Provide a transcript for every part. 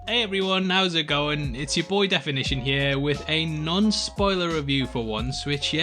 Hey everyone, how's it going? It's your boy Definition here with a non-spoiler review for once, which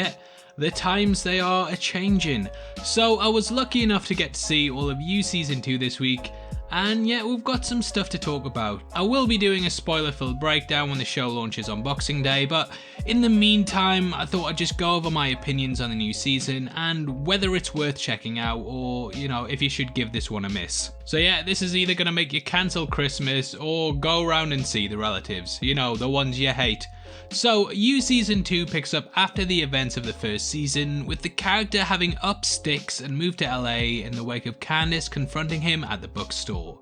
the times they are a-changing. So I was lucky enough to get to see all of You Season 2 this week, and we've got some stuff to talk about. I will be doing a spoiler-filled breakdown when the show launches on Boxing Day, but in the meantime, I thought I'd just go over my opinions on the new season and whether it's worth checking out or, if you should give this one a miss. So this is either going to make you cancel Christmas or go around and see the relatives, the ones you hate. So, You Season 2 picks up after the events of the first season, with the character having upped sticks and moved to LA in the wake of Candace confronting him at the bookstore.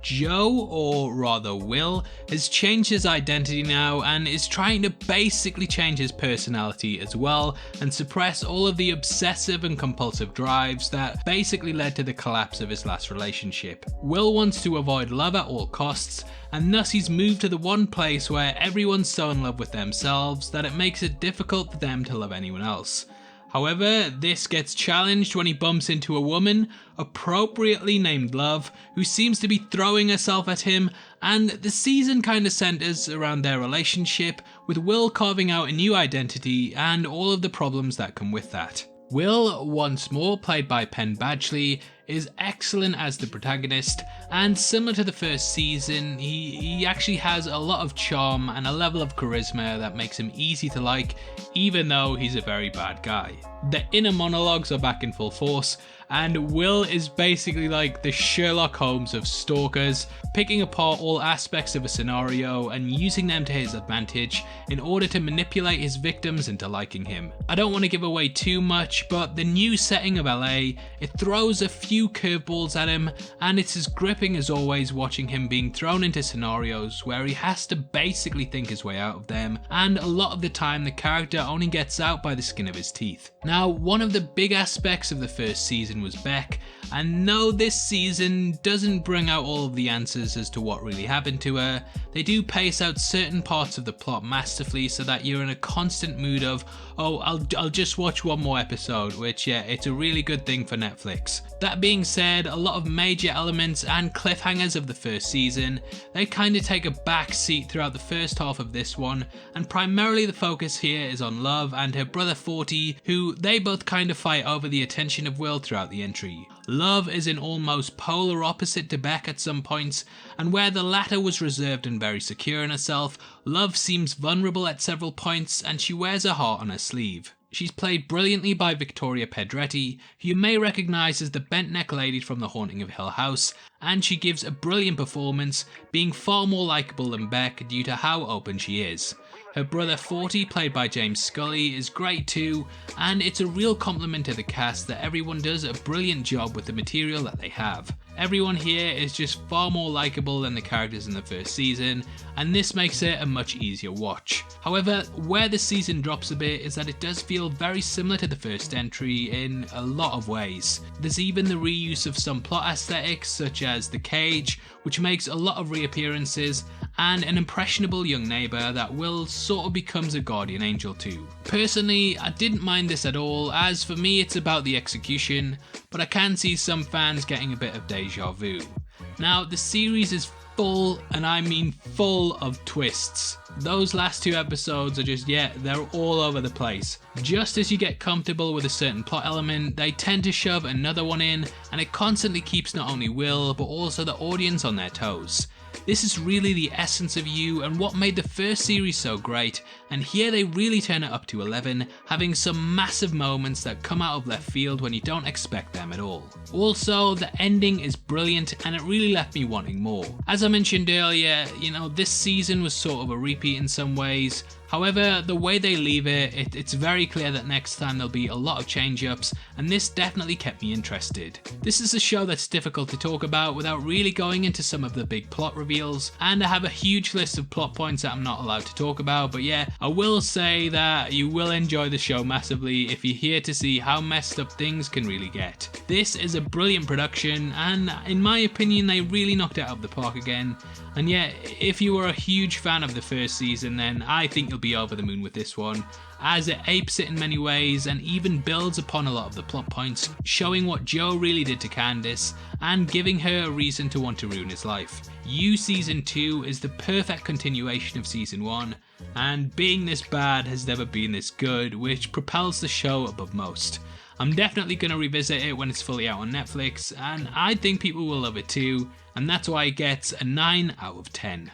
Joe, or rather Will, has changed his identity now and is trying to basically change his personality as well and suppress all of the obsessive and compulsive drives that basically led to the collapse of his last relationship. Will wants to avoid love at all costs, and thus he's moved to the one place where everyone's so in love with themselves that it makes it difficult for them to love anyone else. However, this gets challenged when he bumps into a woman, appropriately named Love, who seems to be throwing herself at him, and the season kind of centers around their relationship, with Will carving out a new identity and all of the problems that come with that. Will, once more played by Penn Badgley, is excellent as the protagonist, and similar to the first season, he actually has a lot of charm and a level of charisma that makes him easy to like, even though he's a very bad guy. The inner monologues are back in full force, and Will is basically like the Sherlock Holmes of stalkers, picking apart all aspects of a scenario and using them to his advantage in order to manipulate his victims into liking him. I don't want to give away too much, but the new setting of LA, it throws a few curveballs at him, and it's as gripping as always watching him being thrown into scenarios where he has to basically think his way out of them, and a lot of the time the character only gets out by the skin of his teeth. Now, one of the big aspects of the first season was Beck, and no, this season doesn't bring out all of the answers as to what really happened to her. They do pace out certain parts of the plot masterfully so that you're in a constant mood of, oh, I'll just watch one more episode, which it's a really good thing for Netflix. That being said, a lot of major elements and cliffhangers of the first season, they kind of take a back seat throughout the first half of this one, and primarily the focus here is on Love and her brother 40, who they both kind of fight over the attention of Will throughout the entry. Love is an almost polar opposite to Beck at some points, and where the latter was reserved and very secure in herself, Love seems vulnerable at several points and she wears her heart on her sleeve. She's played brilliantly by Victoria Pedretti, who you may recognise as the bent neck lady from The Haunting of Hill House, and she gives a brilliant performance, being far more likeable than Beck due to how open she is. Her brother 40, played by James Scully, is great too, and it's a real compliment to the cast that everyone does a brilliant job with the material that they have. Everyone here is just far more likeable than the characters in the first season, and this makes it a much easier watch. However, where the season drops a bit is that it does feel very similar to the first entry in a lot of ways. There's even the reuse of some plot aesthetics such as the cage, which makes a lot of reappearances, and an impressionable young neighbour that Will sort of becomes a guardian angel to. Personally, I didn't mind this at all, as for me it's about the execution, but I can see some fans getting a bit of deja vu. Now, the series is full, and I mean full, of twists. Those last two episodes are just, they're all over the place. Just as you get comfortable with a certain plot element, they tend to shove another one in, and it constantly keeps not only Will, but also the audience on their toes. This is really the essence of You and what made the first series so great, and here they really turn it up to 11, having some massive moments that come out of left field when you don't expect them at all. Also, the ending is brilliant and it really left me wanting more. As I mentioned earlier, this season was sort of a repeat in some ways. However, the way they leave it's very clear that next time there'll be a lot of change-ups, and this definitely kept me interested. This is a show that's difficult to talk about without really going into some of the big plot reveals, and I have a huge list of plot points that I'm not allowed to talk about, but I will say that you will enjoy the show massively if you're here to see how messed up things can really get. This is a brilliant production, and in my opinion they really knocked it out of the park again, and if you were a huge fan of the first season, then I think you'll be over the moon with this one, as it apes it in many ways and even builds upon a lot of the plot points, showing what Joe really did to Candace and giving her a reason to want to ruin his life. You Season 2 is the perfect continuation of Season 1, and being this bad has never been this good, which propels the show above most. I'm definitely going to revisit it when it's fully out on Netflix, and I think people will love it too, and that's why it gets a 9 out of 10.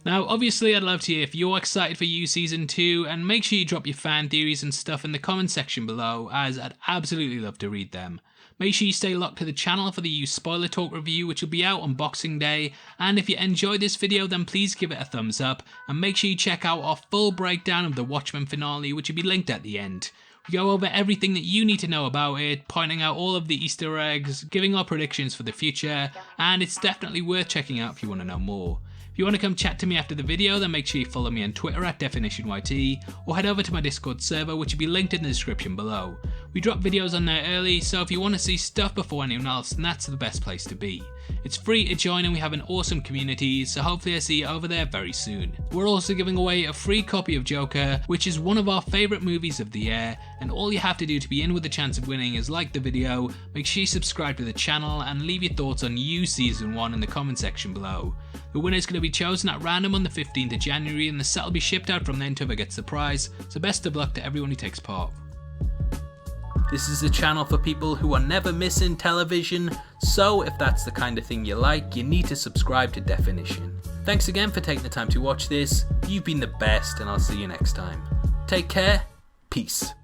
Now obviously I'd love to hear if you're excited for You Season 2, and make sure you drop your fan theories and stuff in the comment section below, as I'd absolutely love to read them. Make sure you stay locked to the channel for the You Spoiler Talk review, which will be out on Boxing Day, and if you enjoyed this video then please give it a thumbs up, and make sure you check out our full breakdown of the Watchmen finale, which will be linked at the end. We go over everything that you need to know about it, pointing out all of the Easter eggs, giving our predictions for the future, and it's definitely worth checking out if you want to know more. If you want to come chat to me after the video, then make sure you follow me on Twitter at DefinitionYT, or head over to my Discord server, which will be linked in the description below. We drop videos on there early, so if you want to see stuff before anyone else, then that's the best place to be. It's free to join and we have an awesome community, so hopefully I see you over there very soon. We're also giving away a free copy of Joker, which is one of our favourite movies of the year, and all you have to do to be in with a chance of winning is like the video, make sure you subscribe to the channel, and leave your thoughts on You Season 1 in the comment section below. The winner is going to be chosen at random on the 15th of January, and the set will be shipped out from then to whoever gets the prize, so best of luck to everyone who takes part. This is a channel for people who are never missing television, so if that's the kind of thing you like, you need to subscribe to Definition. Thanks again for taking the time to watch this, you've been the best, and I'll see you next time. Take care, peace.